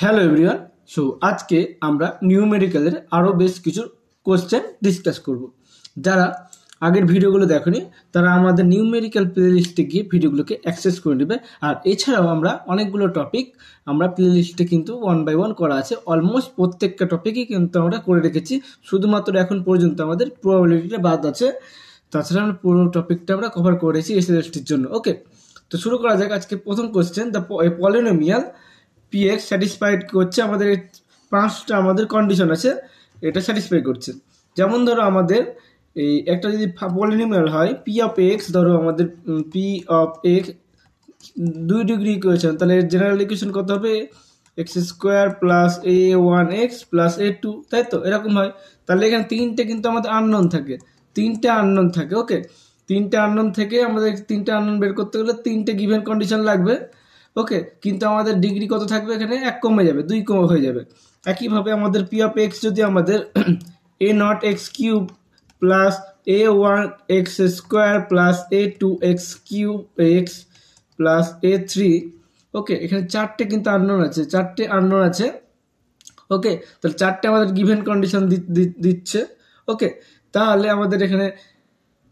Hello everyone. So আজকে আমরা নিউমেরিক্যালের আরও বেশ কিছু কোশ্চেন ডিসকাস করব। যারা আগের ভিডিওগুলো দেখেনি তারা আমাদের নিউমেরিক্যাল প্লেলিস্টে গিয়ে ভিডিওগুলোকে অ্যাক্সেস করে নেবে। আর এছাড়াও আমরা অনেকগুলো টপিক আমরা প্লেলিস্টে কিন্তু 1 বাই 1 করা আছে। অলমোস্ট প্রত্যেকটা টপিকই কিন্তু আমরা করে রেখেছি, শুধুমাত্র এখন পর্যন্ত আমাদের প্রবাবিলিটিটা বাদ আছে। তাছাড়া আমরা পুরো টপিকটা আমরা কভার করেছি এসএসটির জন্য। ওকে, তো শুরু করা যাক। আজকে প্রথম question, the polynomial px satisfied করছে আমাদের পাঁচটা আমাদের কন্ডিশন আছে, এটা স্যাটিসফাই করছে। যেমন ধরো আমাদের এই একটা যদি পলিনোমিয়াল হয় পি অফ এক্স, ধরো আমাদের P of x 2 degree equation, তাহলে জেনারেল ইকুয়েশন কত হবে? X square plus a1x plus a2, তাই তো? এরকম হয়। তাহলে এখানে তিনটে কিন্তু আমাদের আননোন থাকে, তিনটে আননোন থাকে। ওকে, তিনটে আননোন থেকে আমাদের তিনটে আননোন বের করতে গেলে তিনটে গিভেন কন্ডিশন লাগবে। ওকে, কিন্তু আমাদের ডিগ্রি কত থাকবে? এখানে 1 কমে যাবে, 2 কমে হয়ে যাবে। একইভাবে আমাদের পি অফ এক্স যদি আমাদের a naught x cube plus a1x square plus a2x cube x plus a3, okay, এখানে চারটে কিন্তু আননোন আছে, চারটে আননোন আছে। ওকে, তাহলে চারটে আমাদের গিভেন কন্ডিশন দিচ্ছে। ওকে, তাহলে আমাদের এখানে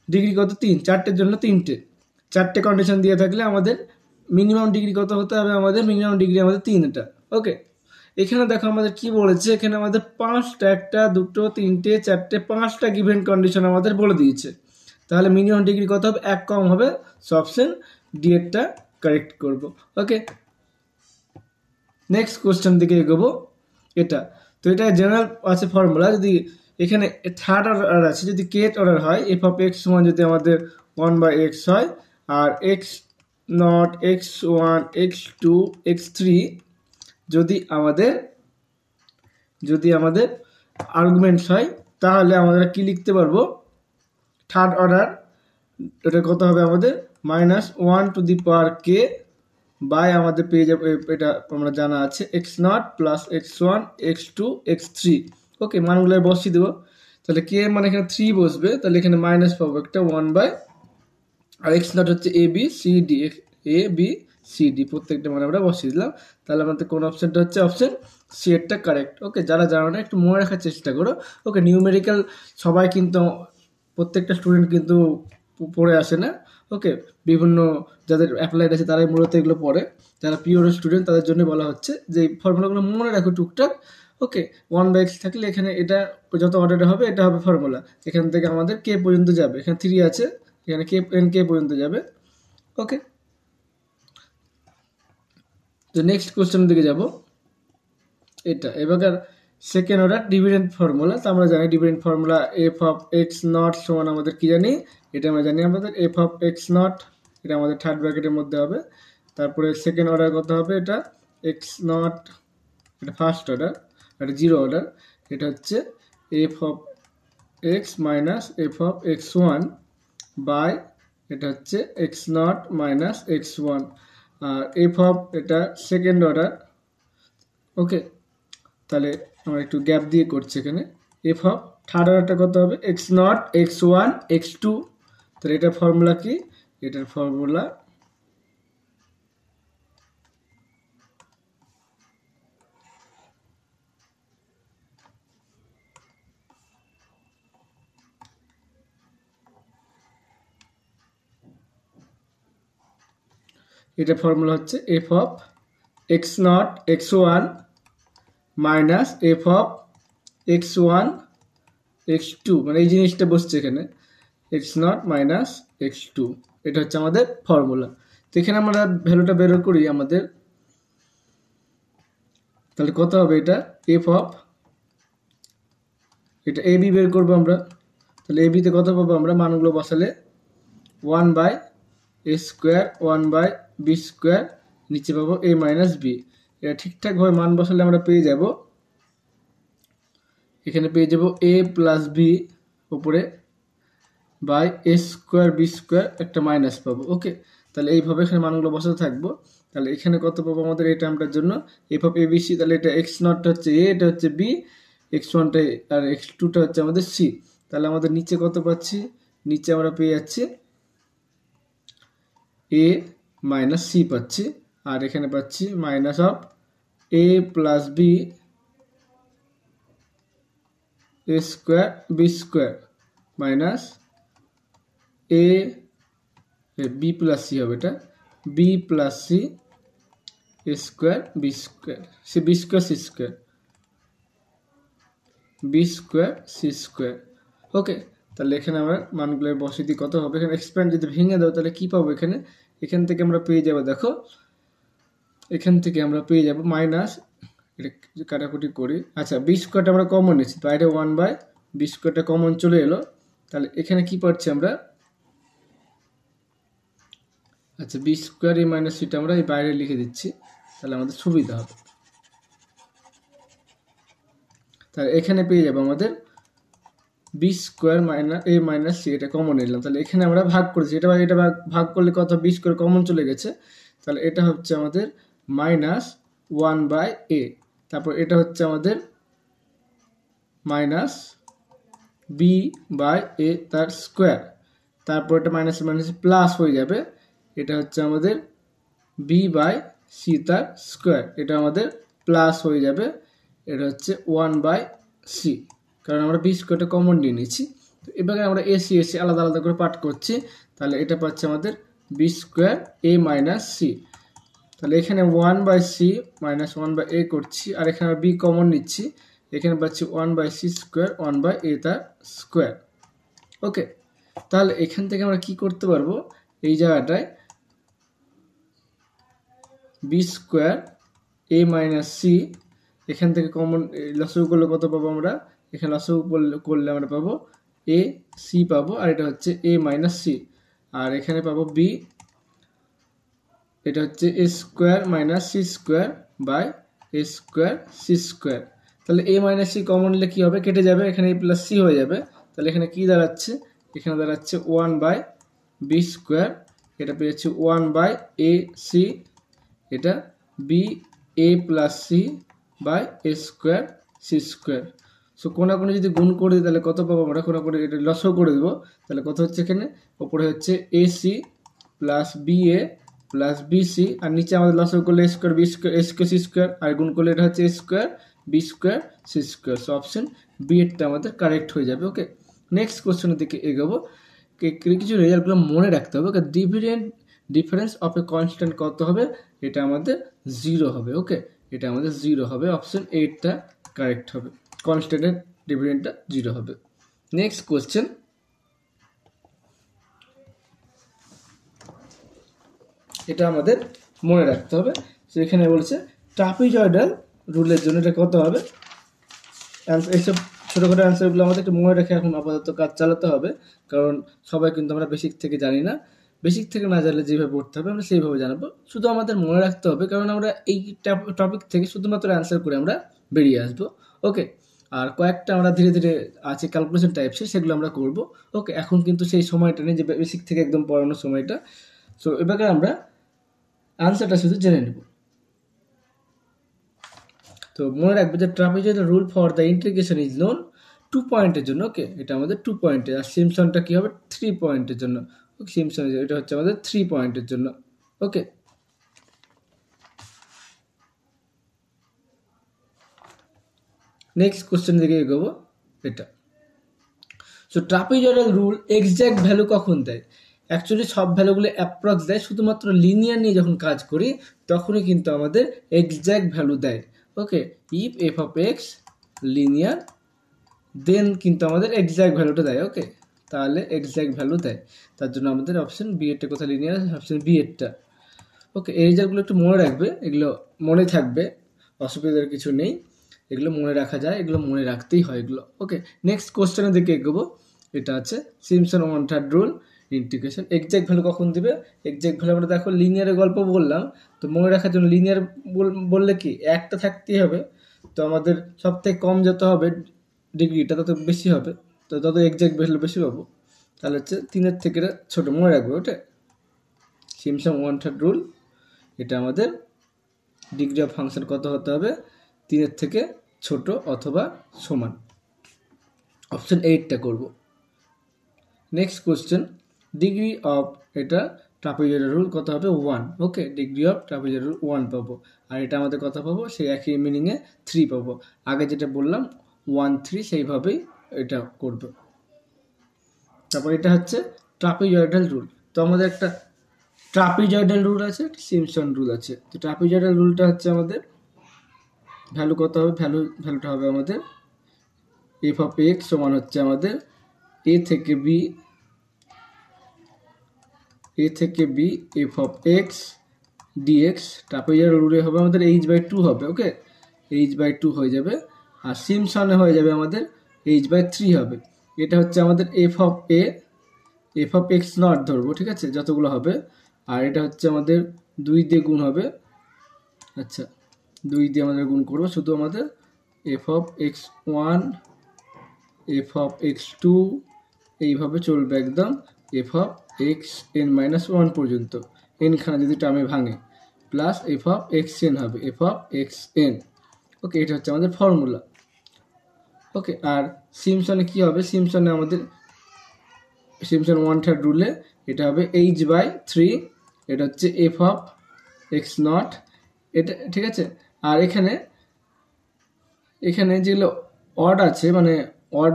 ডিগ্রি কত? 3, চারটের জন্য চারটে কন্ডিশন দিয়ে থাকলে আমাদের মিনিমাম ডিগ্রি কত হতে হবে? আমাদের মিনিমাম ডিগ্রি আমাদের 3টা। ওকে, এখানে দেখো আমাদের কি বলেছে, এখানে আমাদের 5টা, 1টা 2টো 3টে 4টে 5টা গিভেন কন্ডিশন আমাদের বলে দিয়েছে। তাহলে মিনিমাম ডিগ্রি কত হবে? 1 কম হবে। সো অপশন ডি এরটা কারেক্ট করব। ওকে, নেক্সট কোশ্চেন দিকে এগোবো। এটা তো এটা জেনারেল আছে ফর্মুলা। যদি এখানে থার্ড অর্ডার আছে, যদি কেট অর্ডার হয়, এফ অফ এক্স সমান যদি আমাদের 1/x হয়, আর x not x1 x2 x3 যদি আমাদের আর্গুমেন্টস হয়, তাহলে আমরা কি লিখতে পারবো? থার্ড অর্ডার এটা কত হবে আমাদের? -1 to the power K by আমাদের পেয়ে যাবে, এটা আমরা জানা আছে, x0 plus x1 x2 x3। ওকে, মানগুলো বসিয়ে দেবো। তাহলে কে মানে এখানে 3 বসবে, তাহলে এখানে মাইনাস পাবো একটা 1 বাই, আর x0 হচ্ছে এ বি সি ডি, এ বি সি ডি প্রত্যেকটা মানে আমরা বসিয়ে দিলাম। তাহলে আমাদের কোন অপশনটা হচ্ছে? অপশন সি এরটা কারেক্ট। ওকে, যারা জানো না একটু মনে রাখার চেষ্টা করো। ওকে, নিউমেরিক্যাল সবাই কিন্তু, প্রত্যেকটা স্টুডেন্ট কিন্তু পড়ে আসে না। ওকে, বিভিন্ন যাদের অ্যাপ্লাইড আছে তারাই মূলত এগুলো পড়ে। যারা পিওর স্টুডেন্ট তাদের জন্য বলা হচ্ছে যে এই ফর্মুলাগুলো মনে রাখো টুকটাক। ওকে, 1/x থাকলে এখানে এটা যত অর্ডারে হবে এটা হবে ফর্মুলা। এখান থেকে আমাদের কে পর্যন্ত যাবে, এখানে 3 আছে, এখানে কে এন কে পর্যন্ত যাবে। ওকে, তো নেক্সট কোশ্চেন দিকে যাব। এটা এবার সেকেন্ড অর্ডার ডিভিডেন্ড ফর্মুলা। তো আমরা জানি dividend formula F of X not সমান আমাদের কি জানি? এটা আমরা জানি আমাদের এফ অফ এক্স নট, এটা আমাদের থার্ড ব্র্যাকেটের মধ্যে হবে। তারপরে সেকেন্ড অর্ডার কত হবে? এটা এক্স নট, এটা ফার্স্ট অর্ডার, এটা জিরো অর্ডার। এটা হচ্ছে F of X minus F of X one by, এটা হচ্ছে X not minus X one. আর এফ অফ এটা সেকেন্ড অর্ডার। ওকে, তাহলে আমরা একটু গ্যাপ দিয়ে করছি এখানে। এফ অফ থার্ড অর্ডারটা কত হবে? X not X one X two. তাহলে এটার ফর্মুলা কি? এটার ফর্মুলা হচ্ছে F of X not X one minus F of X one X two, মানে এই জিনিসটা বসছে এখানে, X not minus X two. এটা হচ্ছে আমাদের ফর্মুলা। তো এখানে আমরা ভ্যালুটা বের করি আমাদের, তাহলে কত হবে? এটা এফ অফ, এটা এ বি বের করবো আমরা। তাহলে এ বিতে কত পাবো আমরা? মানগুলো বসালে 1 by A square 1 by B square, নিচে পাবো এ মাইনাস বি। এটা ঠিকঠাকভাবে মান বসালে আমরা পেয়ে যাব, এখানে পেয়ে যাব এ প্লাস বি উপরে by A square B square, একটা মাইনাস পাবো। ওকে, তাহলে এইভাবে এখানে মানগুলো বসাতে থাকবো। তাহলে এখানে কত পাবো আমাদের এই টার্মটার জন্য? F of A B C. তাহলে এটা এক্স নটটা হচ্ছে এ, এটা হচ্ছে বি, এক্স ওয়ানটা আর এক্স টুটা হচ্ছে আমাদের সি। তাহলে আমাদের নিচে কত পাচ্ছি? নিচে আমরা পেয়ে যাচ্ছি এ মাইনাস সি পাচ্ছি, আর এখানে পাচ্ছি minus of a plus b a square B square minus a b plus c হবে, এটা b plus c a square B square c b square C square B square C square. Okay, তাহলে এখানে আমরা মানগুলো বসিয়ে দিই, কত হবে এখানে এক্সপ্যান্ড যদি ভেঙে দাও তাহলে কি পাবো, এখান থেকে আমরা পেয়ে যাবো, দেখো এখান থেকে আমরা পেয়ে যাবো মাইনাস, এটা কাটাকুটি করি, আচ্ছা বি স্কোয়ারটা আমরা কমন নিচ্ছি, বাইরে 1/বি স্কোয়ারটা কমন চলে এলো, তাহলে এখানে কি পাচ্ছি আমরা, আচ্ছা বি স্কোয়ার এই মাইনাস সিটা আমরা এই বাইরে লিখে দিচ্ছি, তাহলে আমাদের সুবিধা হবে। তাহলে এখানে পেয়ে যাবো আমাদের B square minus A minus C, এটা কমন নিলাম, তাহলে এখানে আমরা ভাগ করেছি, এটা ভাগ করলে কত, বি স্কোয়ার কমন চলে গেছে, তাহলে এটা হচ্ছে আমাদের মাইনাস 1/a, তারপর এটা হচ্ছে আমাদের মাইনাস বি বাই এ তার স্কোয়ার, তারপর এটা মাইনাস মাইনাস প্লাস হয়ে যাবে, এটা হচ্ছে আমাদের বি বাই সি তার স্কোয়ার, এটা আমাদের প্লাস হয়ে যাবে, এটা হচ্ছে 1/c, কারণ আমরা বি স্কোয়ারটা কমন নিয়ে নিচ্ছি। তো এবারে আমরা এসি আলাদা আলাদা করে পাঠ করছি, তাহলে এটা পাচ্ছে আমাদের বি স্কোয়ার এ মাইনাস সি, তাহলে এখানে 1/c মাইনাস 1/a করছি, আর এখানে বি কমন নিচ্ছি, এখানে পাচ্ছি 1/c স্কোয়ার 1/a তার স্কোয়ার। ওকে, তাহলে এখান থেকে আমরা কি করতে পারবো, এই জায়গাটায় বি স্কোয়ার এ মাইনাস সি, এখান থেকে কমন লসাগু করলে কত পাবো আমরা, এখানে লসাগু করলে আমরা পাবো এ সি পাবো, আর এটা হচ্ছে এ মাইনাস সি, আর এখানে পাবো বি, এটা হচ্ছে a square minus c square by A square C square, তাহলে এ মাইনাস সি কমন নিলে কী হবে, কেটে যাবে, এখানে এ প্লাস সি হয়ে যাবে, তাহলে এখানে কি দাঁড়াচ্ছে, এখানে দাঁড়াচ্ছে 1/বি স্কোয়ার, এটা পেয়েছি 1/এ সি, এটা B A plus C by A square C square. So কোনাকুনি যদি গুণ করে দিই তাহলে কত পাবো আমরা, কোনাকুনি এটা লসও করে দেবো, তাহলে কত হচ্ছে, এখানে ওপরে হচ্ছে a c plus b A plus b c, আর নিচে আমাদের লসও করলে a square B square a square C square, আর গুণ করলে এটা হচ্ছে a square B square C square. So option b এরটা আমাদের কারেক্ট হয়ে যাবে। ওকে, নেক্সট কোশ্চেনের দিকে এগোবো, কিছু রেজাল্টগুলো মনে রাখতে হবে। ওকে, ডিফারেন্স অফ এ কনস্ট্যান্ট কত হবে, এটা আমাদের 0 হবে। ওকে, এটা আমাদের 0 হবে, অপশন এইটটা কারেক্ট হবে, কনস্ট্যান্টের ডিফারেন্সটা 0 হবে। নেক্সট কোশ্চেন, এটা আমাদের মনে রাখতে হবে। তো এখানে বলছে ট্রাপিজয়েডাল রুলের জন্য এটা কত হবে, এইসব ছোটোখাটো অ্যান্সারগুলো আমাদের একটু মনে রেখে এখন আপাতত কাজ চালাতে হবে, কারণ সবাই কিন্তু আমরা বেসিক থেকে জানি না, বেসিক থেকে না জানলে যেভাবে পড়তে হবে আমরা সেইভাবে জানাবো, শুধু আমাদের মনে রাখতে হবে, কারণ আমরা এই টপিক থেকে শুধুমাত্র অ্যান্সার করে আমরা বেরিয়ে আসবো। ওকে, আর কয়েকটা আমরা ধীরে ধীরে আছে ক্যালকুলেশন টাইপসের, সেগুলো আমরা করব। ওকে, এখন কিন্তু সেই সময়টা নেই যে বেসিক থেকে একদম পড়ানোর সময়টা। সো এবারে আমরা আনসারটা শুধু জেনে নেব। তো মনে রাখবে যে trapezoidal rule for the integration is known 2 পয়েন্টের জন্য। ওকে, এটা আমাদের 2 পয়েন্টের, আর সিমসনটা কি হবে 3 পয়েন্টের জন্য। ওকে, সিমসন এটা হচ্ছে আমাদের 3 পয়েন্টের জন্য। ওকে, নেক্সট কোশ্চেন দিকে এগোবো। এটা so trapezoidal rule exact value কখন দেয়, অ্যাকচুয়ালি সব ভ্যালুগুলো অ্যাপ্রক্স দেয়, শুধুমাত্র লিনিয়ার নিয়ে যখন কাজ করি তখনই কিন্তু আমাদের এক্স্যাক্ট ভ্যালু দেয়। Okay, if f of x linear then কিন্তু আমাদের এক্স্যাক্ট ভ্যালুটা দেয়। ওকে, তাহলে এক্স্যাক্ট ভ্যালু দেয়, তার জন্য আমাদের অপশন বি এরটা কোথায় লিনিয়ার, অপশন বি এরটা। ওকে, এই রেজাল্টগুলো একটু মনে রাখবে, এগুলো মনে থাকবে, অসুবিধার কিছু নেই, এগুলো মনে রাখা যায়, এগুলো মনে রাখতেই হয় এগুলো। ওকে, নেক্সট কোশ্চেনের দিকে এগোবো। এটা আছে Simpson 1/3 rule integration exact value কখন দিবে। এক্স্যাক্ট ভ্যালু আমরা দেখো লিনিয়ারের গল্প বললাম, তো মনে রাখার জন্য লিনিয়ার বললে কি একটা থাকতেই হবে, তো আমাদের সব থেকে কম যত হবে ডিগ্রিটা তত বেশি হবে, তো তত এক্স্যাক্ট ভ্যালু বেশি পাবো, তাহলে হচ্ছে 3-এর থেকে ছোটো, মনে রাখবে ওটা সিমসন 1/3 রুল। এটা আমাদের ডিগ্রি অফ ফাংশন কত হতে হবে, 3-এর থেকে ছোট অথবা সমান, অপশন 8টা করব। নেক্সট কোশ্চেন, ডিগ্রি অফ এটা ট্রাপিজয়েডাল রুল কত হবে 1, ওকে, ডিগ্রি অফ ট্রাপিজয়েডাল রুল 1 পাবো। আর এটা আমাদের কত পাবো, সেই একই মিনিংয়ে 3 পাবো। আগে যেটা বললাম 1 3 সেইভাবেই এটা করবে। তারপর এটা হচ্ছে ট্রাপিজয়েডাল রুল। তো আমাদের একটা ট্রাপিজয়েডাল রুল আছে, সিমপসন রুল আছে। তো ট্রাপিজয়েডাল রুলটা হচ্ছে আমাদের ভ্যালু কত হবে, ভ্যালুটা হবে আমাদের এফ অফ এক্স সমান হচ্ছে আমাদের এ থেকে b f of x dx. Trapezoidal রুলে হবে আমাদের h/2 হবে, ওকে, h/2 হয়ে যাবে। আর সিমপসনে হয়ে যাবে আমাদের h/3 হবে। এটা হচ্ছে আমাদের এফ অফ এক্স নট ধরবো, ঠিক আছে, যতগুলো হবে। আর এটা হচ্ছে আমাদের 2 দিয়ে গুণ হবে, আচ্ছা 2 দিয়ে আমাদের গুণ করবো, শুধু আমাদের F of x 1 F of x 2 এইভাবে চলবে একদম F of x N minus 1 পর্যন্ত, এনখানে যদি টার্মে ভাঙে, plus F of x N হবে এফ অফ এক্স এন, ওকে। এটা হচ্ছে আমাদের ফর্মুলা, ওকে। আর সিমপসনে কি হবে, সিমপসনে আমাদের সিমপসন 1/3 রুলে এটা হবে h/3, এটা হচ্ছে এফ অফ এক্স নট, এটা ঠিক আছে। আর এখানে যেগুলো অড আছে, মানে অড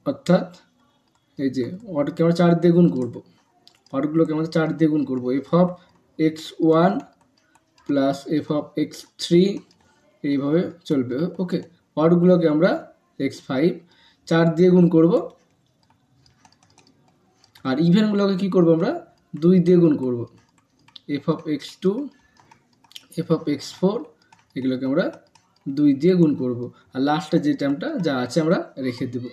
অর্থাৎ এই যে অডকে আমরা 4 দিয়ে গুণ করবো, অডগুলোকে আমরা 4 দিয়ে গুণ করবো, F of x 1 plus F of x 3 এইভাবে চলবে, ওকে। অডগুলোকে আমরা এক্স 5 4 দিয়ে গুণ করব। আর ইভেনগুলোকে কি করব, আমরা 2 দিয়ে গুণ করব, F of x 2 F of x 4 এগুলোকে আমরা 2 দিয়ে গুণ করব। আর লাস্টে যে টার্মটা যা আছে আমরা রেখে দেব,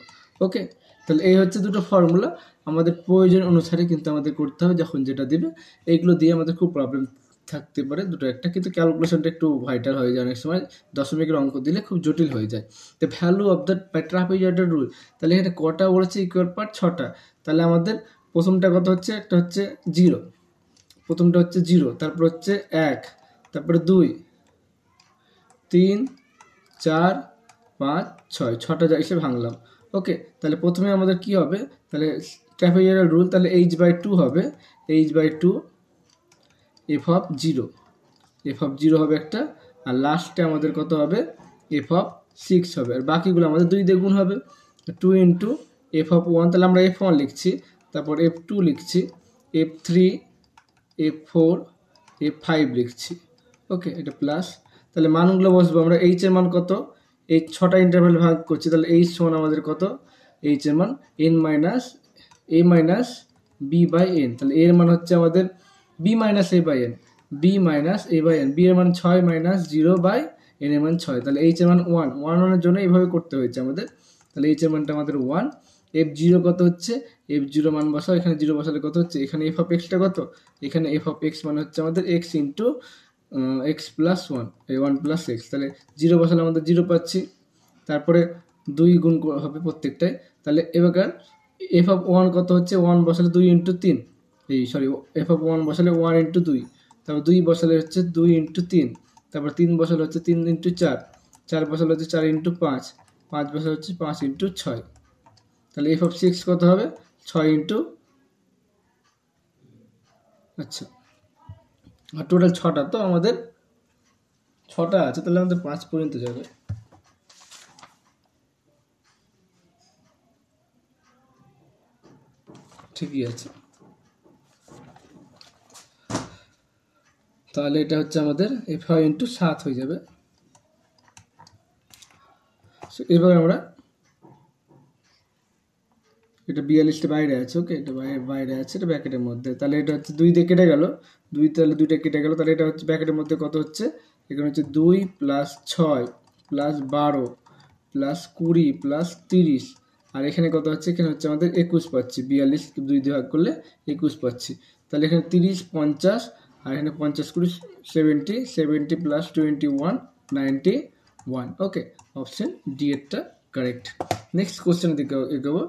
ওকে। তাহলে এই হচ্ছে দুটো ফর্মুলা, আমাদের প্রয়োজন অনুসারে কিন্তু আমাদের করতে হবে, যখন যেটা দিবে এইগুলো দিয়ে আমাদের খুব প্রবলেম থাকতে পারে দুটো একটা, কিন্তু ক্যালকুলেশনটা একটু ভাইটাল হয়ে যায় অনেক সময়, দশমিকের অঙ্ক দিলে খুব জটিল হয়ে যায়। তো value of the trapezoidal rule, তাহলে এখানে কটা বলেছে, ইকুয়াল পার্ট 6টা। তাহলে আমাদের প্রথমটা কত হচ্ছে, একটা হচ্ছে 0, প্রথমটা হচ্ছে 0, তারপর হচ্ছে 1, তারপরে 2 3 4 5 6, 6টা যা এসে ভাঙলাম, ওকে। তাহলে প্রথমে আমাদের কি হবে, তাহলে ট্রাপিজয়েডাল রুল, তাহলে h/2 হবে h/2 F of 0, F of 0 হবে একটা। আর লাস্টে আমাদের কত হবে, এফ অফ 6 হবে। আর বাকিগুলো আমাদের 2 দিয়ে গুণ হবে, 2 ইন্টু এফ অফ 1, তাহলে আমরা f1 লিখছি, তারপর f2 লিখছি, f3 f4 f5 লিখছি, ওকে। এটা প্লাস, তাহলে মানগুলো বসবো আমরা, এইচ এর মান কত, এই 6টা ইন্টারভ্যাল ভাগ করছি, তাহলে এইচ সমান আমাদের কত, এইচ এর মান N minus A minus B by N. তাহলে এর মান হচ্ছে আমাদের B minus A by N, B minus A by N, B এর মান 6 মাইনাস 0 বাই এন এর মান 6। তাহলে এইচ এর মান 1 এর জন্য এইভাবে করতে হয়েছে আমাদের। তাহলে এইচ এর মানটা আমাদের 1। f0 কত হচ্ছে, f0 মান বসাও, এখানে 0 বসালে কত হচ্ছে, এখানে এফ অফ এক্সটা কত, এখানে এফ অফ এক্স মানে হচ্ছে আমাদের এক্স ইন্টু এক্স প্লাস 1, এই 1 প্লাস এক্স। তাহলে 0 বসালে আমাদের 0 পাচ্ছি, তারপরে 2 গুণ হবে প্রত্যেকটায়। তাহলে এবার এফ অফ 1 কত হচ্ছে, 1 বসালে 2 ইন্টু 3, এফ অফ 1 বসালে 1 ইন্টু 2, তারপর 2 বসালে হচ্ছে 2 ইন্টু 3, তারপর 3 বসালে হচ্ছে 3 ইন্টু 4, 4 বসালে হচ্ছে 4 ইন্টু 5, 5 বসালে হচ্ছে 5 ইন্টু 6। তাহলে এফ অফ 6 কত হবে, 6 ইন্টু, আচ্ছা, আর টোটাল 6টা, তো আমাদের 6টা আছে, তাহলে আমাদের 5 পর্যন্ত যাবে। ঠিকই আছে, তাহলে এটা হচ্ছে আমাদের f5 ইন্টু 7 হয়ে যাবে। এবার আমরা এটা 42টা বাইরে আছে, ওকে, এটা বাইরে আছে, এটা ব্র্যাকেটের মধ্যে। তাহলে এটা হচ্ছে 2 দিয়ে কেটে গেল, 2, তাহলে 2টা কেটে গেল, তাহলে এটা হচ্ছে ব্র্যাকেটের মধ্যে কত হচ্ছে, এখানে হচ্ছে 2 প্লাস 6 প্লাস 12 প্লাস 20 প্লাস 30, আর এখানে কত হচ্ছে, এখানে হচ্ছে আমাদের 21 পাচ্ছি, 42 2 দিয়ে ভাগ করলে 21 পাচ্ছি। তাহলে এখানে 30 50, আর এখানে 50 20 70, 70 প্লাস 21 91, ওকে। অপশন ডি এরটা কারেক্ট। নেক্সট কোশ্চেনের দিকে এগোবো।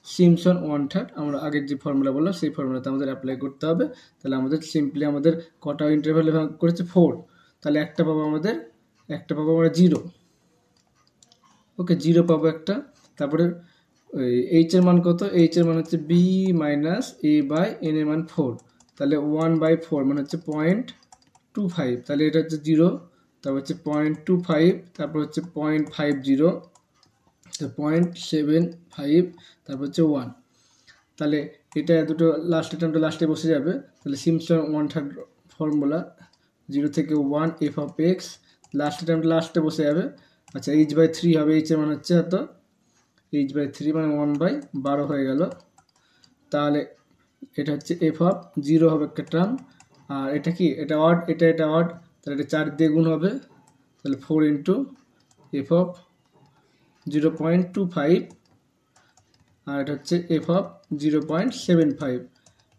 সিমপসন 1/3, আমরা আগের যে ফর্মুলা বললাম সেই ফর্মুলাতে আমাদের অ্যাপ্লাই করতে হবে। তাহলে আমাদের সিম্পলি আমাদের কটা ইন্টারভ্যালে ভাগ করেছে, 4, তাহলে একটা পাবো আমরা 0, ওকে, 0 পাবো একটা। তারপরে এইচ এর মান কত, এইচ এর মান হচ্ছে B minus A by N এর মান 4, তাহলে 1/4 মানে হচ্ছে 0.25, তাহলে এটা হচ্ছে 0, তারপর হচ্ছে 0.25, তারপর হচ্ছে 0.50, 0.75, তারপর হচ্ছে 1। তাহলে এটা দুটো লাস্টে টার্মটা লাস্টে বসে যাবে, তাহলে সিম্পসন 1/3 ফর্মুলা 0 থেকে 1 এফ অফ এক্স, লাস্টে টার্মটা লাস্টে বসে যাবে। আচ্ছা h/3 হবে, h এর মান হচ্ছে এত, h/3 মানে 1/12 হয়ে গেল। তাহলে এটা হচ্ছে এফ অফ 0 হবে একটা টার্ম, আর এটা কি, এটা অড, এটা অড, তাহলে এটা 4 দিয়ে গুণ হবে, তাহলে 4 ইন্টু এফ অফ 0.25, আর এটা হচ্ছে এফ অফ 0.75,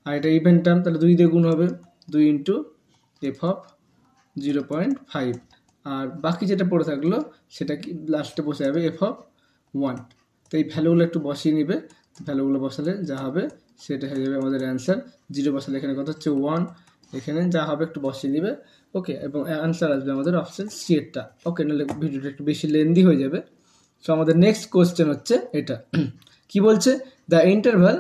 আর এটা ইভেন টার্ম, তাহলে 2 দিয়ে গুণ হবে, 2 ইন্টু এফ অফ 0.5, আর বাকি যেটা পড়ে থাকলো সেটা কি লাস্টে বসে যাবে এফ অফ 1। তো এই ভ্যালুগুলো একটু বসিয়ে নিবে, ভ্যালুগুলো বসালে যা হবে সেটা হয়ে যাবে আমাদের অ্যান্সার। 0 বসালে এখানে কত হচ্ছে 1, এখানে যা হবে একটু বসিয়ে নিবে, ওকে, এবং অ্যান্সার আসবে আমাদের অপশন সি এরটা। ওকে, নাহলে ভিডিওটা একটু বেশি লেন্দি হয়ে যাবে। সো আমাদের নেক্সট কোয়েশ্চেন হচ্ছে এটা কি বলছে, দ্য ইন্টারভাল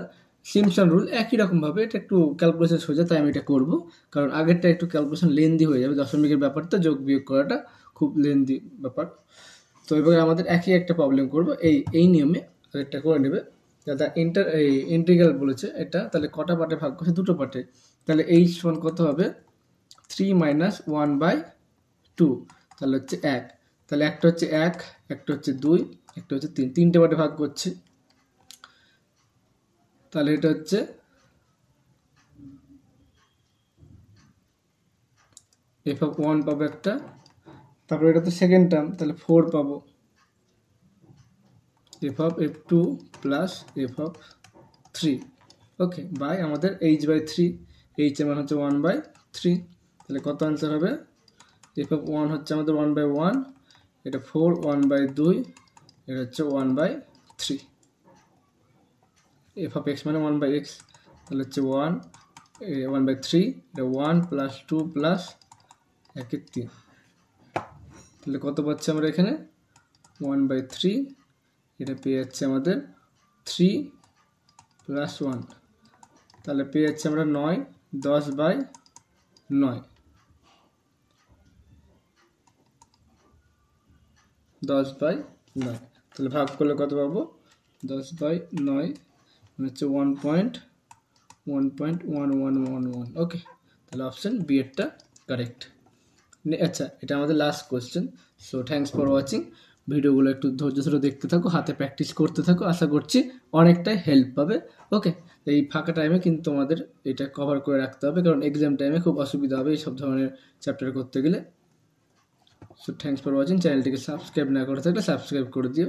সিম্পসন রুল। একই রকমভাবে এটা একটু ক্যালকুলেশন সোজা, তাই আমি এটা করবো, কারণ আগেরটা একটু ক্যালকুলেশন লেন্দি হয়ে যাবে, দশমিকের ব্যাপারটা যোগ বিয়োগ করাটা খুব লেন্দি ব্যাপার। তো এবার আমাদের একই একটা প্রবলেম করবো, এই নিয়মে একটা করে নেবে। দাদা ইন্টিগ্রাল বলেছে এটা, তাহলে কটা পার্টে ভাগ করছে, দুটো পার্টে, তাহলে এইচ সমান কত হবে 3 - 1/2, তাহলে হচ্ছে 1, তাহলে একটা হচ্ছে 1, একটা হচ্ছে 2, একটা হচ্ছে 3, তিনটে পার্টে ভাগ করছে, তাহলে এটা হচ্ছে এফ অফ 1 পাবো একটা, তারপরে এটা তো সেকেন্ড টার্ম, তাহলে 4 পাবো, F of f2 plus F of 3, okay, by আমাদের h/3, h এর মান হচ্ছে 1/3, তাহলে কত আনসার হবে, এফ অফ 1 হচ্ছে আমাদের 1/1, এটা 4, 1/2, এটা হচ্ছে 1/3, এফ অফ এক্স মানে 1/x, তাহলে হচ্ছে 1/3, এটা 1 প্লাস 2 প্লাস 1/3, তাহলে কত পাচ্ছি আমরা এখানে 1/3, এটা পেয়ে যাচ্ছে আমাদের 3 প্লাস 1, তাহলে পেয়ে যাচ্ছে আমরা 9, 10/9, 10/9, তাহলে ভাগ করলে কত পাবো 10/9 হচ্ছে 1.1111, ওকে, তাহলে অপশন বি এরটা কারেক্ট। আচ্ছা, এটা আমাদের last question. So thanks for watching, ভিডিওগুলো একটু ধৈর্য ধরে দেখতে থাকো, হাতে প্র্যাকটিস করতে থাকো, আশা করছি অনেকটাই হেল্প পাবে। ওকে, এই ফাঁকা টাইমে কিন্তু তোমাদের এটা কভার করে রাখতে হবে, কারণ এক্সাম টাইমে খুব অসুবিধা হবে এইসব ধরনের চ্যাপ্টার করতে গেলে। সো থ্যাঙ্কস ফর ওয়াচিং, চ্যানেলটিকে সাবস্ক্রাইব না করে থাকলে সাবস্ক্রাইব করে দিও।